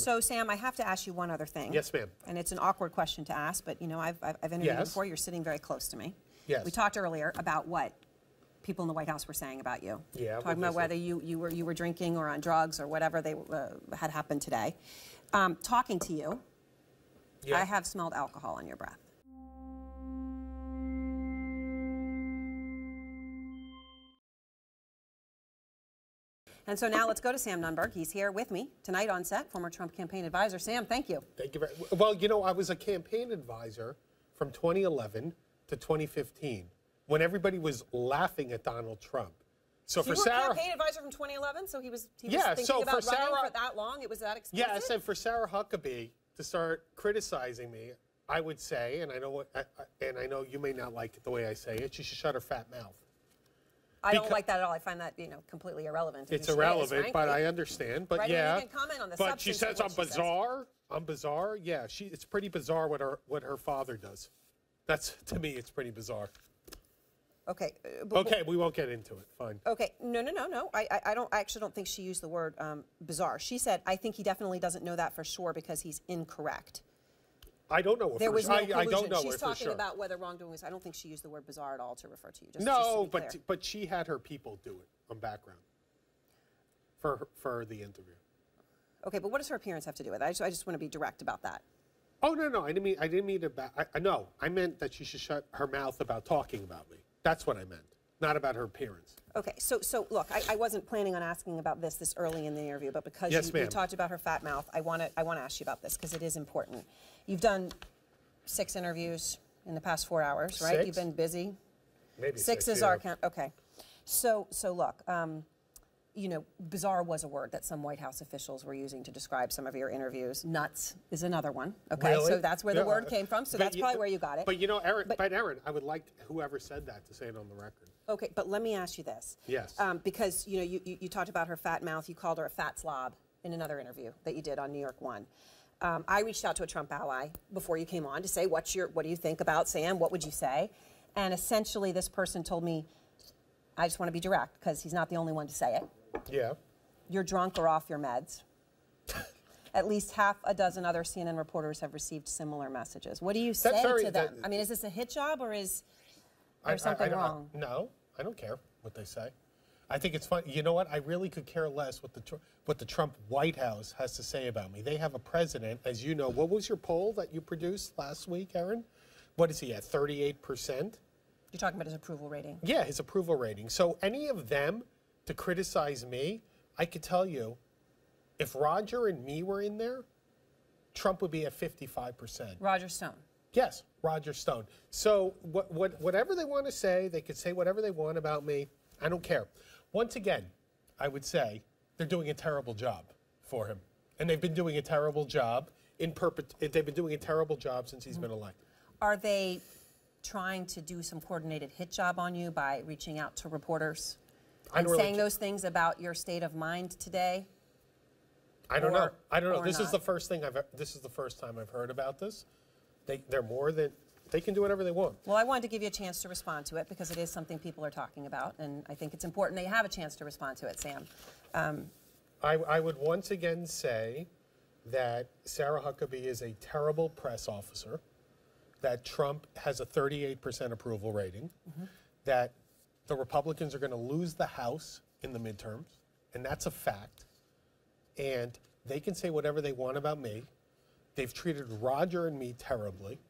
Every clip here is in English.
So, Sam, I have to ask you one other thing. Yes, ma'am. And it's an awkward question to ask, but, you know, I've interviewed you before. You're sitting very close to me. Yes. We talked earlier about what people in the White House were saying about you. Yeah. Talking about whether you were drinking or on drugs or whatever they had happened today. Talking to you, I have smelled alcohol on your breath. And so now let's go to Sam Nunberg. He's here with me tonight on set, former Trump campaign advisor. Sam, thank you. Thank you very much. Well, you know, I was a campaign advisor from 2011 to 2015 when everybody was laughing at Donald Trump. So for Sarah, you were a campaign advisor from 2011, so he was thinking so about for running Sarah, for that long? It was that expensive? Yes, and for Sarah Huckabee to start criticizing me, I would say, and I know and I know you may not like it the way I say it, she should shut her fat mouth. I don't like that at all. I find that, you know, completely irrelevant. It's irrelevant, but I understand. But yeah, you can comment on the but she says I'm bizarre. I'm bizarre. Yeah, it's pretty bizarre what her father does. That's, to me, it's pretty bizarre. Okay. Okay, we won't get into it. Fine. Okay. No. I actually don't think she used the word bizarre. She said, I think he definitely doesn't know that for sure because he's incorrect. I don't know. There was no collusion. I don't know. She's talking sure. about whether wrongdoing is. I don't think she used the word bizarre at all to refer to you. No, but she had her people do it on background for the interview. Okay, but what does her appearance have to do with it? I just want to be direct about that. Oh no, I didn't mean to. No, I meant that she should shut her mouth about talking about me. That's what I meant, not about her appearance. Okay, so look, I wasn't planning on asking about this early in the interview, but because you talked about her fat mouth, I want to ask you about this because it is important. You've done 6 interviews in the past 4 hours, right? 6? You've been busy. Maybe 6 is our count. Okay, so look, you know, bizarre was a word that some White House officials were using to describe some of your interviews. Nuts is another one. Okay, really? So that's where the word came from. So that's probably where you got it. But you know, Erin, I would like whoever said that to say it on the record. Okay, but let me ask you this. Yes. Because you know, you talked about her fat mouth. You called her a fat slob in another interview that you did on New York One. I reached out to a Trump ally before you came on to say, what do you think about Sam? What would you say? And essentially, this person told me, I just want to be direct because he's not the only one to say it. Yeah. You're drunk or off your meds. At least half a dozen other CNN reporters have received similar messages. What do you say to them? I mean, is this a hit job or is there something wrong? No, I don't care what they say. I think it's fun. You know what? I really could care less what the Trump White House has to say about me. They have a president, as you know. What was your poll that you produced last week, Erin? What is he at, 38%? You're talking about his approval rating. Yeah, his approval rating. So any of them to criticize me, I could tell you, if Roger and me were in there, Trump would be at 55%. Roger Stone. Yes, Roger Stone. So whatever they want to say, they could say whatever they want about me. I don't care. Once again, I would say they're doing a terrible job for him. And they've been doing a terrible job they've been doing a terrible job since he's been elected. Are they trying to do some coordinated hit job on you by reaching out to reporters and saying those things about your state of mind today? I don't know. I don't know. This is the first time I've heard about this. They're more than they can do whatever they want. Well, I wanted to give you a chance to respond to it because it is something people are talking about, and I think it's important they have a chance to respond to it, Sam. I would once again say that Sarah Huckabee is a terrible press officer, that Trump has a 38% approval rating, that the Republicans are going to lose the House in the midterms, and that's a fact. And they can say whatever they want about me. They've treated Roger and me terribly.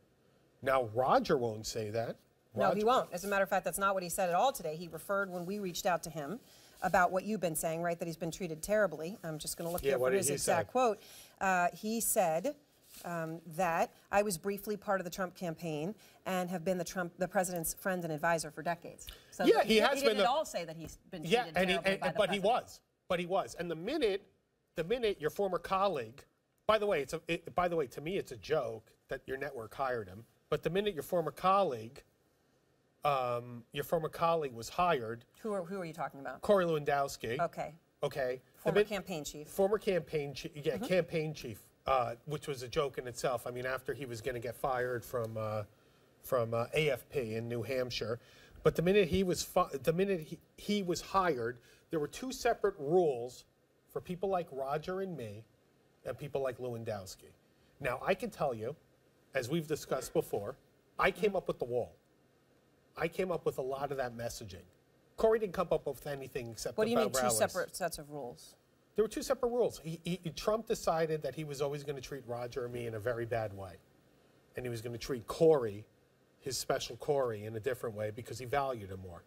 Now, Roger won't say that. No, he won't. As a matter of fact, that's not what he said at all today. He referred when we reached out to him about what you've been saying, right, that he's been treated terribly. I'm just going to look here for his exact quote. He said that I was briefly part of the Trump campaign and have been the president's friend and advisor for decades. So yeah, he didn't at all say that he's been treated terribly by the president. But he was. And the minute your former colleague, by the way, to me it's a joke that your network hired him. But the minute your former colleague was hired. Who are you talking about? Corey Lewandowski. Okay. Okay. Former campaign chief. Former campaign chief. Yeah, campaign chief, which was a joke in itself. I mean, after he was going to get fired from AFP in New Hampshire, but the minute he was hired, there were 2 separate rules for people like Roger and me and people like Lewandowski. Now, I can tell you, as we've discussed before, I came up with the wall. I came up with a lot of that messaging. Corey didn't come up with anything except What do you mean, rallies. two separate sets of rules? There were two separate rules. Trump decided that he was always going to treat Roger and me in a very bad way. And he was going to treat Corey, his special Corey, in a different way because he valued him more.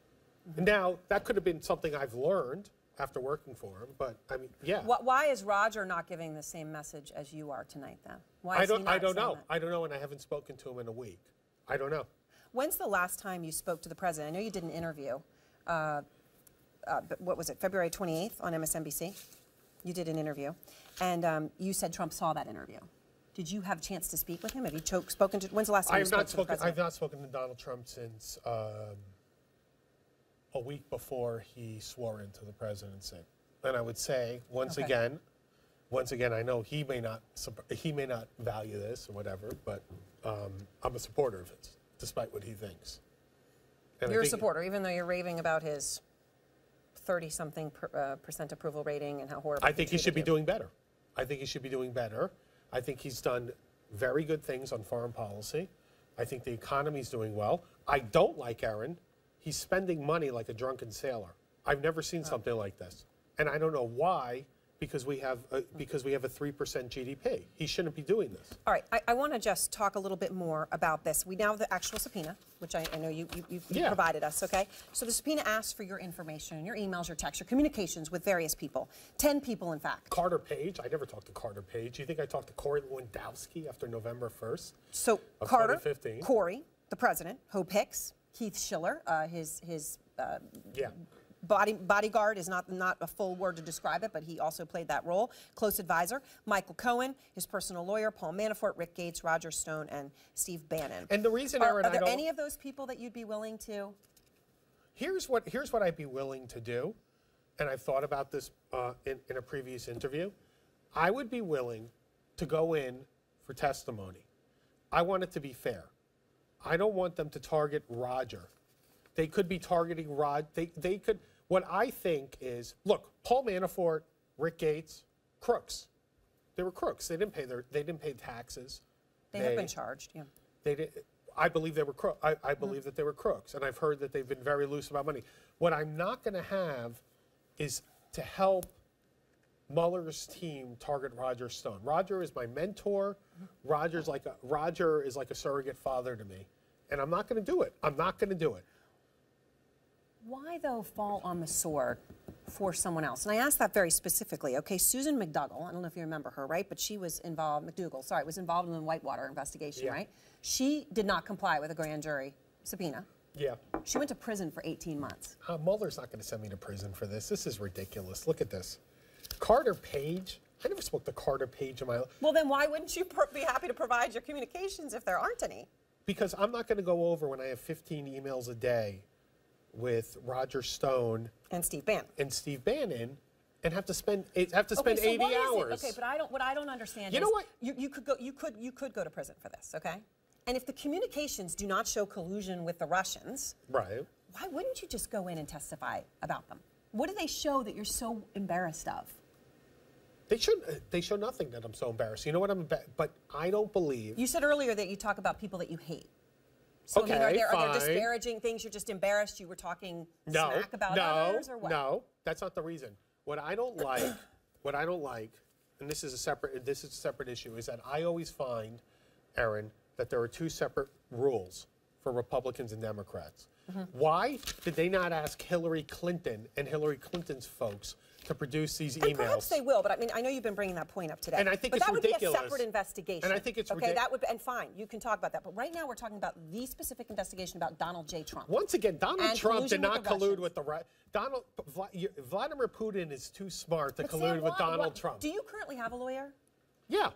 And now, that could have been something I've learned after working for him, but I mean, yeah. Why is Roger not giving the same message as you are tonight, then? Why is he not I don't saying know. that? I don't know, and I haven't spoken to him in a week. I don't know. When's the last time you spoke to the president? I know you did an interview. What was it, February 28th on MSNBC? You did an interview, and you said Trump saw that interview. Did you have a chance to speak with him? Have you spoken to? When's the last time you spoke to the president? I've not spoken to Donald Trump since a week before he swore into the presidency. And I would say once again, I know he may not value this or whatever, but I'm a supporter of his, despite what he thinks. And You're a supporter, even though you're raving about his 30-something percent approval rating and how horrible. I think he should be doing better. I think he should be doing better. I think he's done very good things on foreign policy. I think the economy's doing well. I don't like Erin. He's spending money like a drunken sailor. I've never seen something like this, and I don't know why. Because we have a 3% GDP. He shouldn't be doing this. All right, I want to just talk a little bit more about this. We now have the actual subpoena, which I know you provided us, okay? So the subpoena asks for your information, your emails, your texts, your communications with various people. 10 people, in fact. Carter Page, I never talked to Carter Page. You think I talked to Corey Lewandowski after November 1st? So Carter, Corey, the president, Hope Hicks, Keith Schiller, bodyguard is not a full word to describe it, but he also played that role. Close advisor, Michael Cohen, his personal lawyer, Paul Manafort, Rick Gates, Roger Stone, and Steve Bannon. And the reason, are there any of those people that you'd be willing to? Here's what I'd be willing to do, and I've thought about this in a previous interview. I would be willing to go in for testimony. I want it to be fair. I don't want them to target Roger. They could be targeting Rod. They could. What I think is, look, Paul Manafort, Rick Gates, crooks. They were crooks. They didn't pay taxes. They have been charged. Yeah. They did. I believe they were crooks. I believe that they were crooks, and I've heard that they've been very loose about money. What I'm not going to have is to help Mueller's team target Roger Stone. Roger is my mentor. Roger is like a surrogate father to me, and I'm not going to do it. I'm not going to do it. Why, though, fall on the sword for someone else? And I asked that very specifically. Okay, Susan McDougal, I don't know if you remember her, right? But she was involved, was involved in the Whitewater investigation, right? She did not comply with a grand jury subpoena. Yeah. She went to prison for 18 months. Mueller's not going to send me to prison for this. This is ridiculous. Look at this. Carter Page. I never spoke to Carter Page in my life. Well, then why wouldn't you be happy to provide your communications if there aren't any? Because I'm not going to go over when I have 15 emails a day with Roger Stone and Steve Bannon, and have to spend 80 hours. Okay, but what I don't understand is, what? You could go to prison for this, okay? And if the communications do not show collusion with the Russians, right? Why wouldn't you just go in and testify about them? What do they show that you're so embarrassed of? They show nothing that I'm so embarrassed. You know what but I don't believe. You said earlier that you talk about people that you hate. So okay, are there disparaging things? You're just embarrassed. You were talking smack about others, or what? No, that's not the reason. What I don't like, and this is a separate issue, is that I always find, Erin, that there are two separate rules for Republicans and Democrats. Why did they not ask Hillary Clinton and Hillary Clinton's folks to produce these emails? And perhaps they will, but I mean, I know you've been bringing that point up today. And I think it's ridiculous. That would be a separate investigation. And I think it's ridiculous. Okay, that would, and fine, you can talk about that. But right now, we're talking about the specific investigation about Donald J. Trump. Once again, Donald Trump did not collude with the Vladimir Putin is too smart to collude with Donald Trump. Do you currently have a lawyer? Yeah,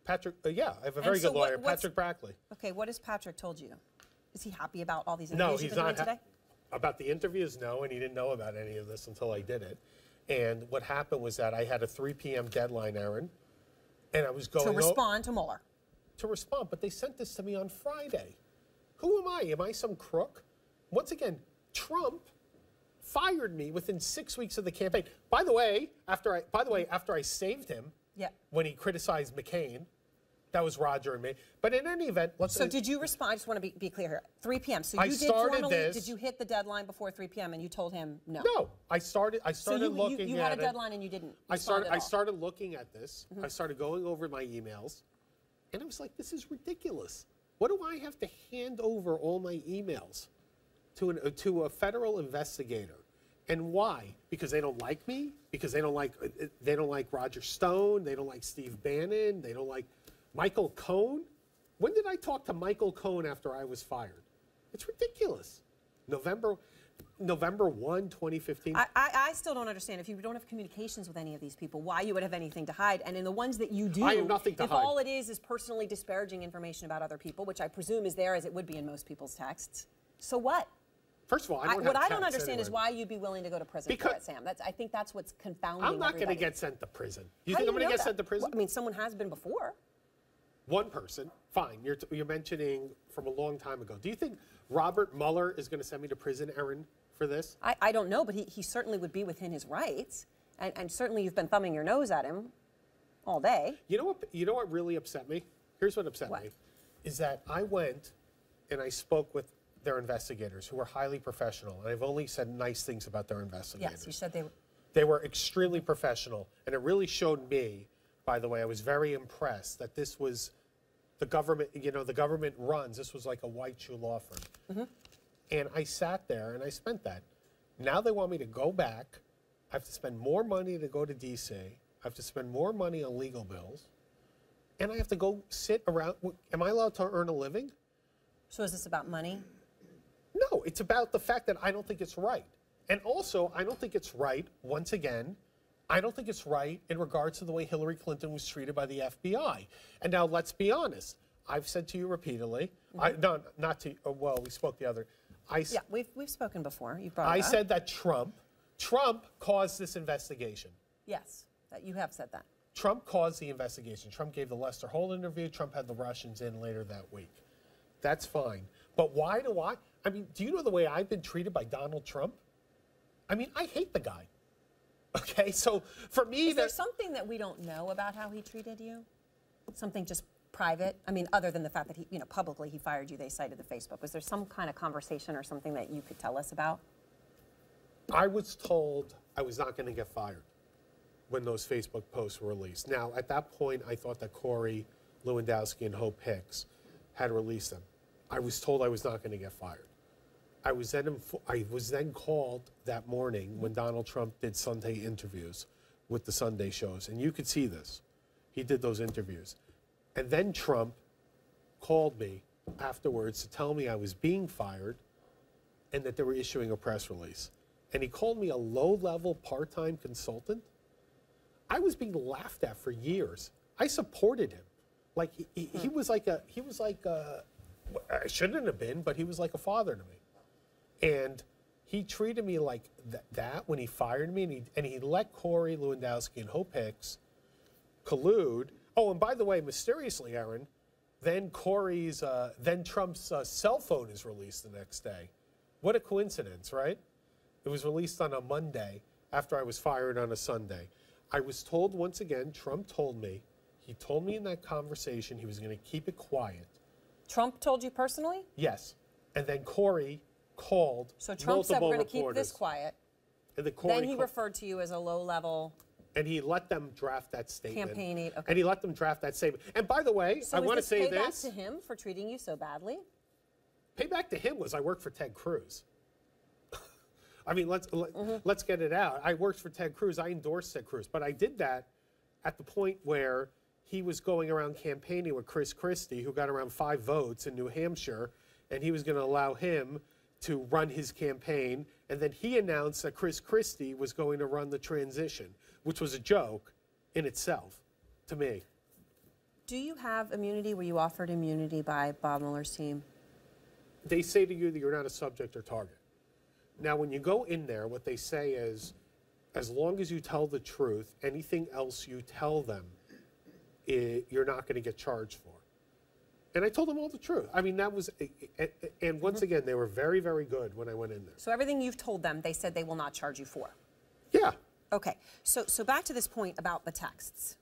Patrick. Yeah, I have a very good lawyer, Patrick Brackley. Okay, what has Patrick told you? Is he happy about all these interviews you've been doing today? About the interviews, no, and he didn't know about any of this until I did it. And what happened was that I had a 3 p.m. deadline, Erin, and I was going to respond to Mueller. To respond, but they sent this to me on Friday. Who am I? Am I some crook? Once again, Trump fired me within 6 weeks of the campaign. By the way, after I saved him Yeah. When he criticized McCain. That was Roger and me. But in any event, So did you respond? I just want to be clear here. 3 p.m. So you did did you hit the deadline before 3 p.m. and you told him no? No. I started looking at it. You had a deadline and you didn't I started looking at this. I started going over my emails. And I was like, this is ridiculous. What do I have to hand over all my emails to a federal investigator? And why? Because they don't like me? Because they don't like Roger Stone? They don't like Steve Bannon? They don't like Michael Cohen? When did I talk to Michael Cohen after I was fired? It's ridiculous. November 1, 2015. I still don't understand. If you don't have communications with any of these people, why you would have anything to hide. And in the ones that you do, I have nothing to hide. If all it is personally disparaging information about other people, which I presume is there as it would be in most people's texts, so what? First of all, what I don't understand is why you'd be willing to go to prison for it, Sam. I think that's what's confounding I'm not going to get sent to prison. You think I'm going to get sent to prison? Well, I mean, someone has been before. One person, fine. You're mentioning from a long time ago. Do you think Robert Mueller is going to send me to prison, Erin, for this? I don't know, but he certainly would be within his rights. And certainly you've been thumbing your nose at him all day. You know what really upset me? Here's what upset me. Is that I went and I spoke with their investigators who were highly professional. And I've only said nice things about their investigators. Yes, you said they were. They were extremely professional. And it really showed me, by the way, I was very impressed that this was the government, the government runs, this was like a white shoe law firm. And I sat there and I spent that. Now they want me to go back. I have to spend more money to go to D.C. I have to spend more money on legal bills. And I have to go sit around. Am I allowed to earn a living? So is this about money? No, it's about the fact that I don't think it's right. And also, I don't think it's right, once again, I don't think it's right in regards to the way Hillary Clinton was treated by the FBI. And now let's be honest. I've said to you repeatedly, no, not to, well, we spoke the other. Yeah, we've spoken before. You brought it up. I said that Trump caused this investigation. Yes, that you have said that. Trump caused the investigation. Trump gave the Lester Holt interview. Trump had the Russians in later that week. That's fine. But why do I mean, do you know the way I've been treated by Donald Trump? I mean, I hate the guy. Okay, so for me, is there something that we don't know about how he treated you? Something just private? I mean, other than the fact that he, publicly he fired you, they cited the Facebook. Was there some kind of conversation or something that you could tell us about? I was told I was not going to get fired when those Facebook posts were released. Now, at that point, I thought that Corey Lewandowski and Hope Hicks had released them. I was told I was not going to get fired. I was then called that morning when Donald Trump did Sunday interviews with the Sunday shows, and you could see this. He did those interviews. And then Trump called me afterwards to tell me I was being fired and that they were issuing a press release. And he called me a low-level part-time consultant. I was being laughed at for years. I supported him. Like he was like I shouldn't have been, but he was like a father to me. And he treated me like that when he fired me, and he let Corey Lewandowski and Hope Hicks collude. Oh, and by the way, mysteriously, Erin, then Trump's cell phone is released the next day. What a coincidence, right? It was released on a Monday after I was fired on a Sunday. I was told, once again, Trump told me, he told me in that conversation he was going to keep it quiet. Trump told you personally? Yes. And then Corey called. So Trump said we're going to keep this quiet. And then he referred to you as a low-level. And he let them draft that statement. Campaign aide. Okay. And he let them draft that statement. And by the way, I want to say this. So payback to him for treating you so badly? Payback to him was I worked for Ted Cruz. I mean, let's get it out. I worked for Ted Cruz. I endorsed Ted Cruz. But I did that at the point where he was going around campaigning with Chris Christie, who got around 5 votes in New Hampshire, and he was going to allow him to run his campaign. And then he announced that Chris Christie was going to run the transition, which was a joke in itself to me. Do you have immunity? Were you offered immunity by Bob Mueller's team? They say to you that you're not a subject or target. Now, when you go in there, what they say is, as long as you tell the truth, anything else you tell them, you're not going to get charged for. And I told them all the truth. I mean, that was, and once again, they were very, very good when I went in there. So everything you've told them, they said they will not charge you for? Yeah. Okay. So back to this point about the texts.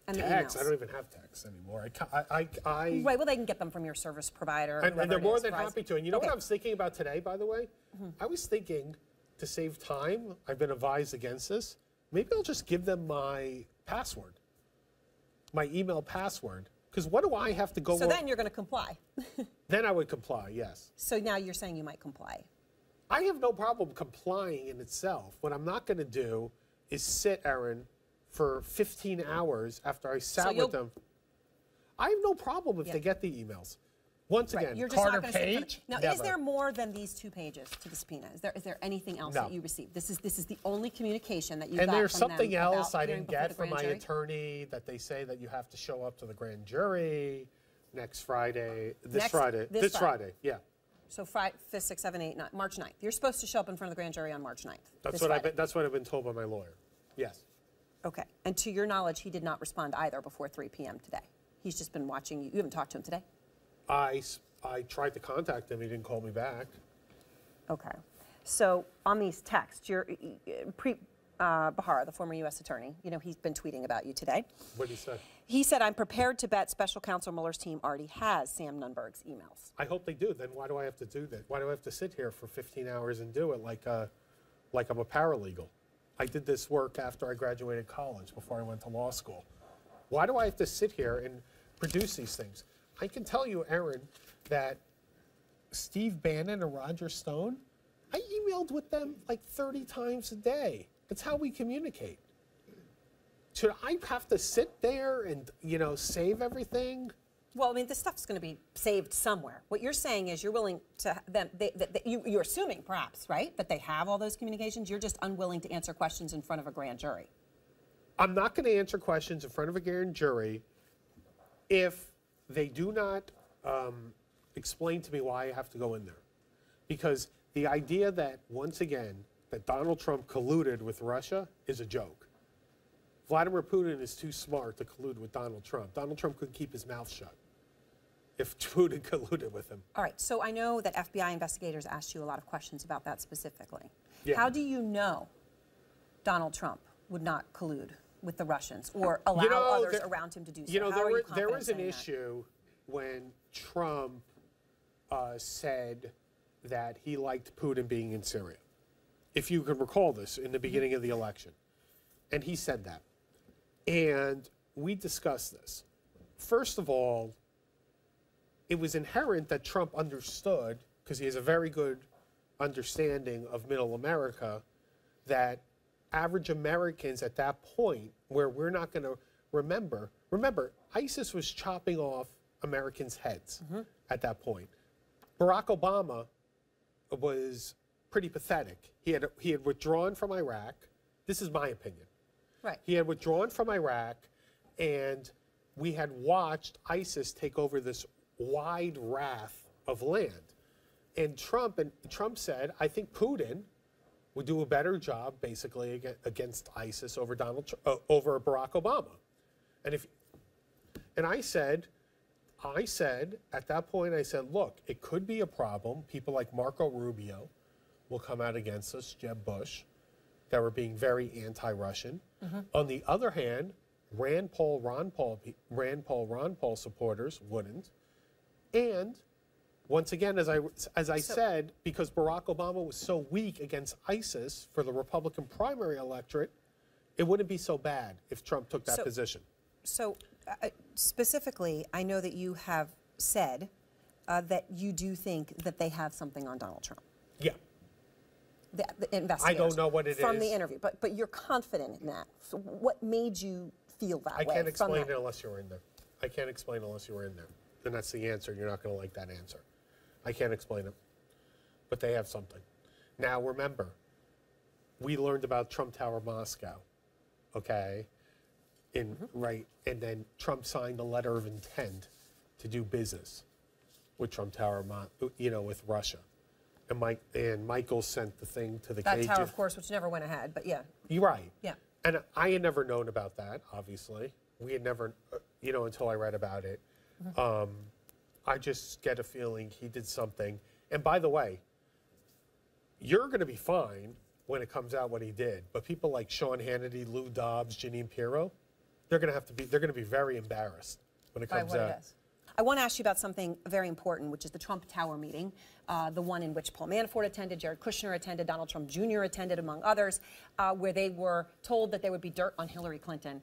And text? the emails. I don't even have text anymore. Right, well, they can get them from your service provider. And they're more than happy to. And you know Okay. what I was thinking about today, by the way? I was thinking, to save time, I've been advised against this, maybe I'll just give them my password, my email password. Because what do I have to go So then you're going to comply. Then I would comply, yes. So now you're saying you might comply. I have no problem complying in itself. What I'm not going to do is sit, Erin, for 15 hours after I sat with them. I have no problem if they get the emails. Once again, You're just Carter not gonna Page. Now, never. is there more than these 2 pages to the subpoena? Is there anything else that you received? This is the only communication that you got And there's from something them else about I hearing didn't before get the from grand my jury? attorney that they say that you have to show up to the grand jury next Friday. This Friday, yeah. So 5th, 6th, 7th, 8th, 9th, March 9th. You're supposed to show up in front of the grand jury on March 9th. That's what I've been told by my lawyer. Yes. Okay. And to your knowledge, he did not respond either before 3 p.m. today. He's just been watching you. You haven't talked to him today? I tried to contact him. He didn't call me back. Okay. So on these texts, Bahar, the former U.S. attorney, you know, he's been tweeting about you today. What did he say? He said, I'm prepared to bet special counsel Mueller's team already has Sam Nunberg's emails. I hope they do. Then why do I have to do that? Why do I have to sit here for 15 hours and do it like I'm a paralegal? I did this work after I graduated college, before I went to law school. Why do I have to sit here and produce these things? I can tell you, Erin, that Steve Bannon and Roger Stone, I emailed with them like 30 times a day. That's how we communicate. Should I have to sit there and, you know, save everything? Well, I mean, this stuff's going to be saved somewhere. What you're saying is you're willing to them. You're assuming, perhaps, right, that they have all those communications. You're just unwilling to answer questions in front of a grand jury. I'm not going to answer questions in front of a grand jury if they do not explain to me why I have to go in there. Because the idea that, once again, that Donald Trump colluded with Russia is a joke. Vladimir Putin is too smart to collude with Donald Trump. Donald Trump couldn't keep his mouth shut if Putin colluded with him. All right, so I know that FBI investigators asked you a lot of questions about that specifically. Yeah. How do you know Donald Trump would not collude with the Russians or allow others around him to do so? You know, How there was an saying issue when Trump said that he liked Putin being in Syria. If you can recall this, in the beginning of the election. And he said that. And we discussed this. First of all, it was inherent that Trump understood, because he has a very good understanding of middle America, that average Americans at that point, where we're not going to remember, ISIS was chopping off Americans' heads at that point. Barack Obama was pretty pathetic. He had withdrawn from Iraq. This is my opinion. Right. He had withdrawn from Iraq, and we had watched ISIS take over this wide raft of land. And Trump said, I think Putin would do a better job, basically, against ISIS over over Barack Obama. And I said at that point, I said, look, it could be a problem. People like Marco Rubio will come out against us, Jeb Bush, that were being very anti-Russian. On the other hand, Rand Paul, Ron Paul supporters wouldn't. And once again, as I said, because Barack Obama was so weak against ISIS for the Republican primary electorate, it wouldn't be so bad if Trump took that position. So specifically, I know that you have said that you do think that they have something on Donald Trump. Yeah. The investigators. I don't know what it is. From the interview, but you're confident in that. So what made you feel that way? I can't explain it unless you were in there. I can't explain unless you were in there. And that's the answer. You're not going to like that answer. I can't explain it. But they have something. Now, remember, we learned about Trump Tower Moscow, okay? Right, and then Trump signed a letter of intent to do business with Trump Tower, with Russia. And Michael sent the thing to the That tower, of course, which never went ahead, but yeah. You're right. Yeah. And I had never known about that, obviously. We had never, until I read about it. I just get a feeling he did something. And by the way, you're going to be fine when it comes out what he did. But people like Sean Hannity, Lou Dobbs, Jeanine Pirro, they're going to be very embarrassed when it comes out. I want to ask you about something very important, which is the Trump Tower meeting, the one in which Paul Manafort attended, Jared Kushner attended, Donald Trump Jr. attended, among others, where they were told that there would be dirt on Hillary Clinton.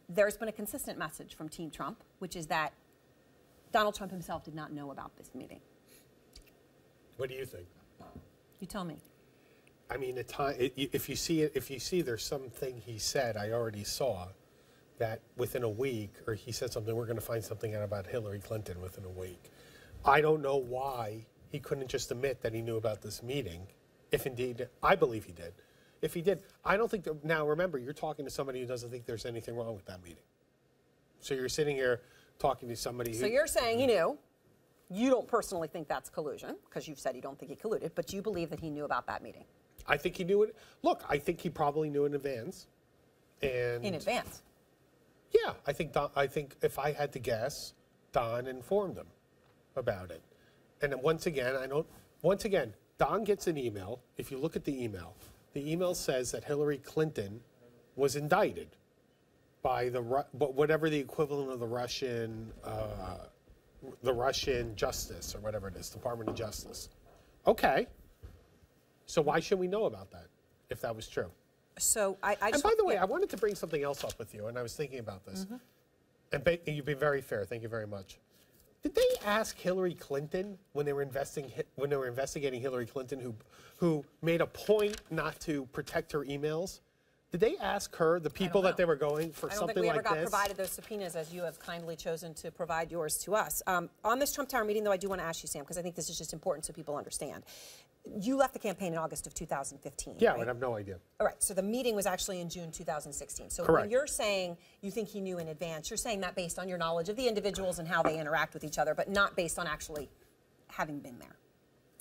There's been a consistent message from Team Trump, which is that Donald Trump himself did not know about this meeting. What do you think? You tell me. I mean, if you see there's something he said I already saw, that within a week, or he said something, we're going to find something out about Hillary Clinton within a week. I don't know why he couldn't just admit that he knew about this meeting, if indeed, I believe he did. If he did, I don't think that, now remember, you're talking to somebody who doesn't think there's anything wrong with that meeting. So you're sitting here talking to somebody who... So you're saying he knew. You don't personally think that's collusion, because you've said you don't think he colluded, but you believe that he knew about that meeting. I think he knew it. Look, I think he probably knew in advance. And in advance? Yeah, I think if I had to guess, Don informed him about it. And then once again, Don gets an email. If you look at the email says that Hillary Clinton was indicted by whatever the equivalent of the Russian justice or whatever it is, Department of Justice. Okay. So why should we know about that if that was true? So and by the way, I wanted to bring something else up with you, and I was thinking about this. And you've been very fair. Thank you very much. Did they ask Hillary Clinton when they were investigating Hillary Clinton, who made a point not to protect her emails? Did they ask her, the people that they were going for something like this? I don't think we ever got provided those subpoenas as you have kindly chosen to provide yours to us. On this Trump Tower meeting, though, I do want to ask you, Sam, because I think this is just important so people understand. You left the campaign in August of 2015. Yeah, right? I have no idea. All right, so the meeting was actually in June 2016. So Correct. When you're saying you think he knew in advance, you're saying that based on your knowledge of the individuals and how they interact with each other, but not based on actually having been there.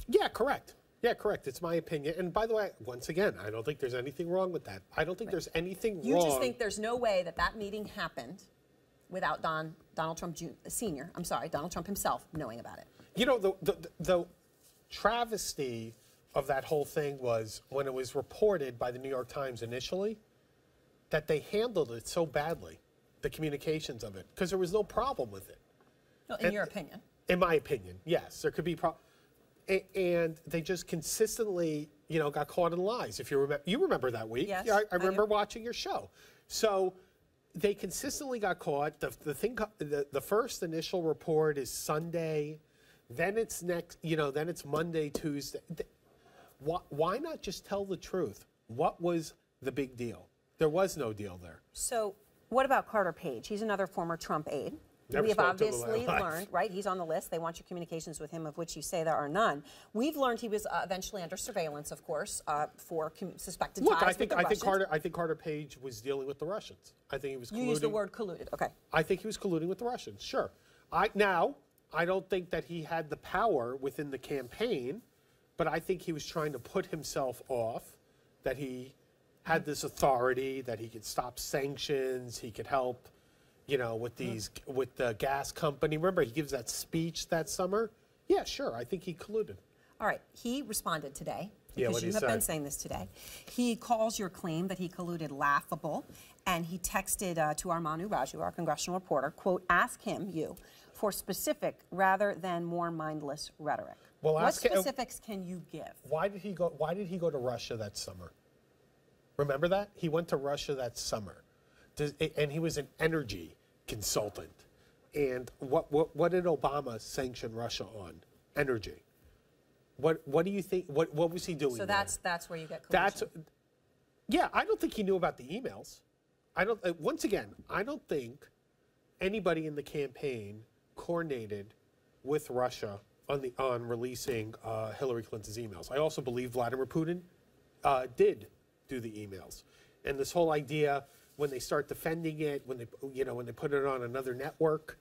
Yeah, correct. Yeah, correct. It's my opinion. And by the way, once again, I don't think there's anything wrong with that. I don't think there's anything wrong. You just think there's no way that that meeting happened without Donald Trump Sr., I'm sorry, Donald Trump himself knowing about it. You know, the travesty of that whole thing was when it was reported by the New York Times initially that they handled it so badly, the communications of it, because there was no problem with it. No, in your opinion? In my opinion, yes. There could be and they just consistently, got caught in lies. If you remember that week. Yes, yeah, I remember watching your show. So they consistently got caught. The first initial report is Sunday, then it's then it's Monday, Tuesday. Why not just tell the truth? What was the big deal? There was no deal there. So what about Carter Page? He's another former Trump aide. We have obviously learned, right? He's on the list. They want your communications with him, of which you say there are none. We've learned he was eventually under surveillance, of course, for suspected ties with the Russians. I think Carter Page was dealing with the Russians. I think he was colluding. You used the word colluded. Okay. I think he was colluding with the Russians. Sure. I don't think that he had the power within the campaign, but I think he was trying to put himself off, that he had this authority, that he could stop sanctions, he could help, with the gas company. Remember, he gives that speech that summer? Yeah, sure, I think he colluded. All right, he responded today, because you have been saying this today. He calls your claim that he colluded laughable, and he texted to Armanu Raju, our congressional reporter, quote, ask him, for specific rather than more mindless rhetoric. Well, what specifics can you give? Why did he go to Russia that summer? Remember that? He went to Russia that summer. And he was an energy consultant. And what did Obama sanction Russia on? Energy. What do you think? What was he doing? So that's where you get collusion. Yeah, I don't think he knew about the emails. Once again, I don't think anybody in the campaign coordinated with Russia on releasing Hillary Clinton's emails. I also believe Vladimir Putin did do the emails. And this whole idea, when they start defending it, when they put it on another network,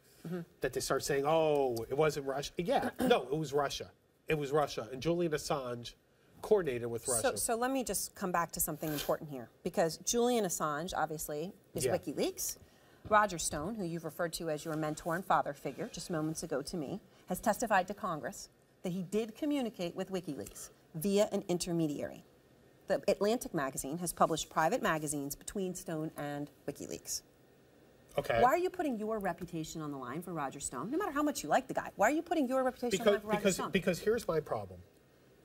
that they start saying, oh, it wasn't Russia. Yeah, no, it was Russia. It was Russia. And Julian Assange coordinated with Russia. So let me just come back to something important here, because Julian Assange, obviously, is WikiLeaks. Roger Stone, who you've referred to as your mentor and father figure just moments ago to me, has testified to Congress that he did communicate with WikiLeaks via an intermediary. The Atlantic magazine has published private magazines between Stone and WikiLeaks. Okay. Why are you putting your reputation on the line for Roger Stone? No matter how much you like the guy, why are you putting your reputation on the line for Roger Stone? Because here's my problem,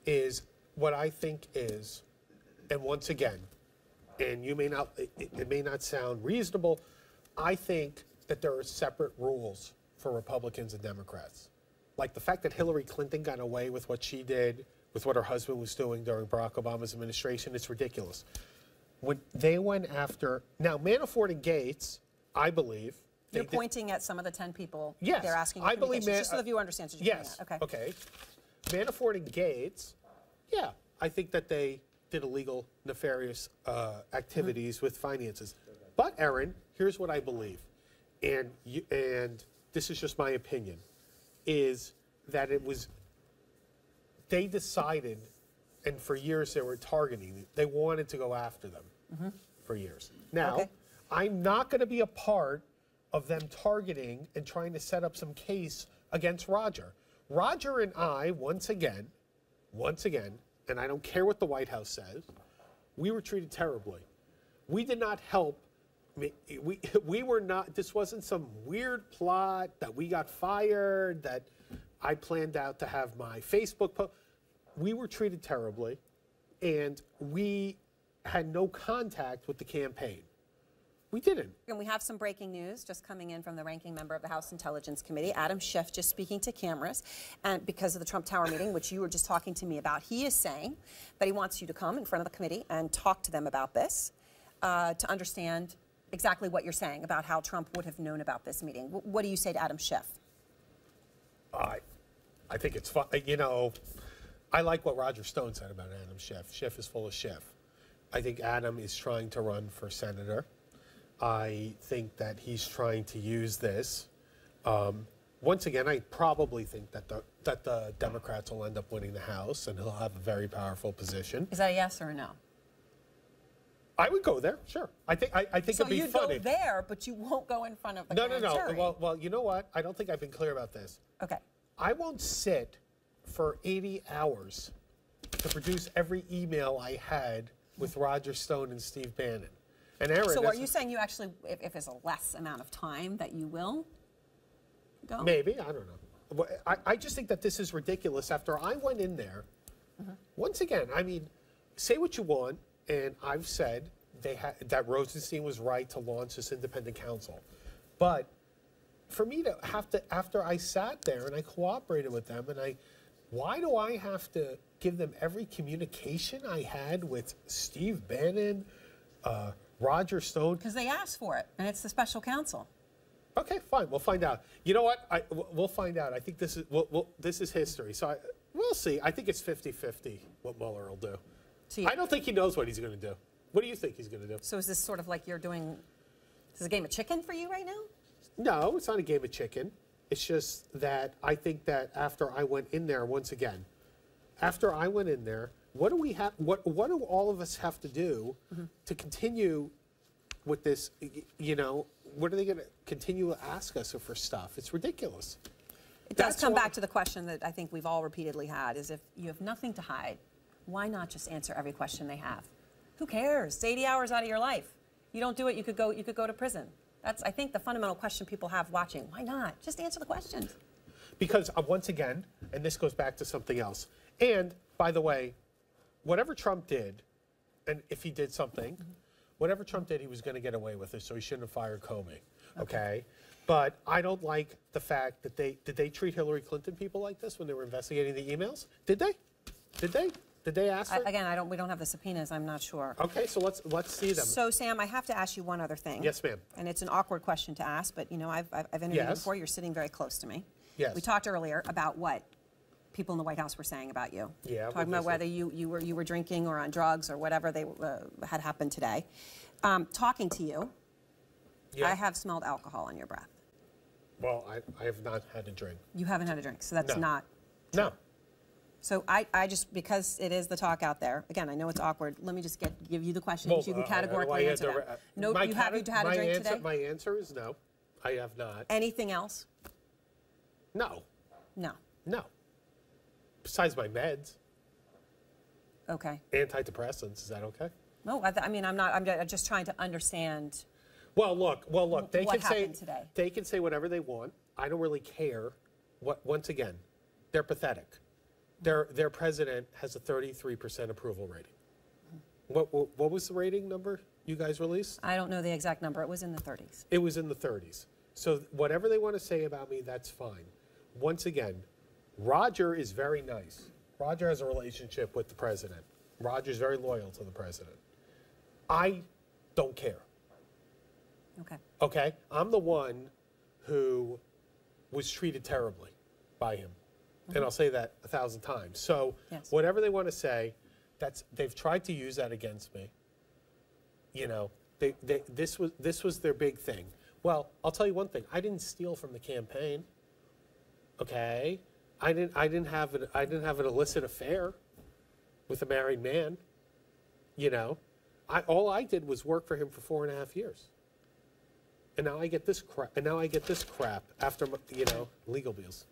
is what I think is, and once again, and you may not, it may not sound reasonable, I think that there are separate rules for Republicans and Democrats. Like the fact that Hillary Clinton got away with what she did, with what her husband was doing during Barack Obama's administration, it's ridiculous. When they went after, now Manafort and Gates, I believe. You're pointing at some of the 10 people yes, they're asking I believe just so the viewer understands what you're yes, okay. Okay. Manafort and Gates, yeah, I think that they did illegal, nefarious activities with finances. But, Erin, here's what I believe, and this is just my opinion, is that it was, they decided, and for years they were targeting, they wanted to go after them for years. Now, I'm not going to be a part of them targeting and trying to set up some case against Roger. Roger and I, once again, and I don't care what the White House says, we were treated terribly. We did not help. We were not, this wasn't some weird plot that we got fired, that I planned out to have my Facebook post. We were treated terribly, and we had no contact with the campaign. We didn't. And we have some breaking news just coming in from the ranking member of the House Intelligence Committee, Adam Schiff, just speaking to cameras, and because of the Trump Tower meeting, which you were just talking to me about. He is saying that he wants you to come in front of the committee and talk to them about this, to understand exactly what you're saying about how Trump would have known about this meeting. What do you say to Adam Schiff? I think it's fun. You know, I like what Roger Stone said about Adam Schiff. Schiff is full of Schiff. I think Adam is trying to run for senator. I think that he's trying to use this. Once again, I probably think that the Democrats will end up winning the House, and he'll have a very powerful position. Is that a yes or a no? I would go there, sure. I think it'd be funny. So you'd go there, but you won't go in front of the grand jury. Well, you know what? I don't think I've been clear about this. Okay. I won't sit for 80 hours to produce every email I had with Roger Stone and Steve Bannon. And Erin, so are you saying you actually, if it's a less amount of time, that you will go? Maybe, I don't know. I just think that this is ridiculous. After I went in there, once again, I mean, say what you want, and I've said that Rosenstein was right to launch this independent counsel. But for me to have to, after I sat there and I cooperated with them, and why do I have to give them every communication I had with Steve Bannon, Roger Stone? Because they asked for it, and it's the special counsel. Okay, fine. We'll find out. You know what? We'll find out. I think this is this is history. So we'll see. I think it's 50-50 what Mueller will do. So I don't think he knows what he's going to do. What do you think he's going to do? So is this sort of like you're doing? Is this a game of chicken for you right now? No, it's not a game of chicken. It's just that I think that after I went in there, once again, after I went in there, what do we have? What do all of us have to do to continue with this? You know, what are they going to continue to ask us for stuff? It's ridiculous. It does come back to the question that I think we've all repeatedly had: is if you have nothing to hide, why not just answer every question they have? Who cares? It's 80 hours out of your life. You don't do it, you could go to prison. That's, I think, the fundamental question people have watching. Why not? Just answer the questions. Because once again, and this goes back to something else. And by the way, whatever Trump did, and if he did something, whatever Trump did, he was going to get away with it. So he shouldn't have fired Comey. Okay. But I don't like the fact that did they treat Hillary Clinton people like this when they were investigating the emails? Did they? Did they? Did they ask for again, we don't have the subpoenas. I'm not sure. Okay, so let's see them. So, Sam, I have to ask you one other thing. Yes, ma'am. And it's an awkward question to ask, but, you know, I've interviewed you before. You're sitting very close to me. Yes. We talked earlier about what people in the White House were saying about you. Yeah. Talking about whether you were drinking or on drugs or whatever they had happened today. Talking to you, I have smelled alcohol on your breath. Well, I have not had a drink. You haven't had a drink, so that's not true. No. So I just, because it is the talk out there, again, I know it's awkward, let me just give you the questions. You can categorically answer them. No, you had a drink today? My answer is no. I have not. Anything else? No. No. No. Besides my meds. Okay. Antidepressants, is that okay? No, I mean, I'm just trying to understand Well, look. They what can say happened today. they can say whatever they want. I don't really care. Once again, they're pathetic. Their president has a 33% approval rating. What was the rating number you guys released? I don't know the exact number. It was in the 30s. It was in the 30s. So whatever they want to say about me, that's fine. Once again, Roger is very nice. Roger has a relationship with the president. Roger's very loyal to the president. I don't care. Okay. Okay? I'm the one who was treated terribly by him. And I'll say that 1,000 times. So yes. Whatever they want to say, they've tried to use that against me. You know, this was their big thing. Well, I'll tell you one thing. I didn't steal from the campaign. Okay? I didn't have an illicit affair with a married man. You know, all I did was work for him for 4.5 years. And now I get this crap. And now I get this crap after legal bills.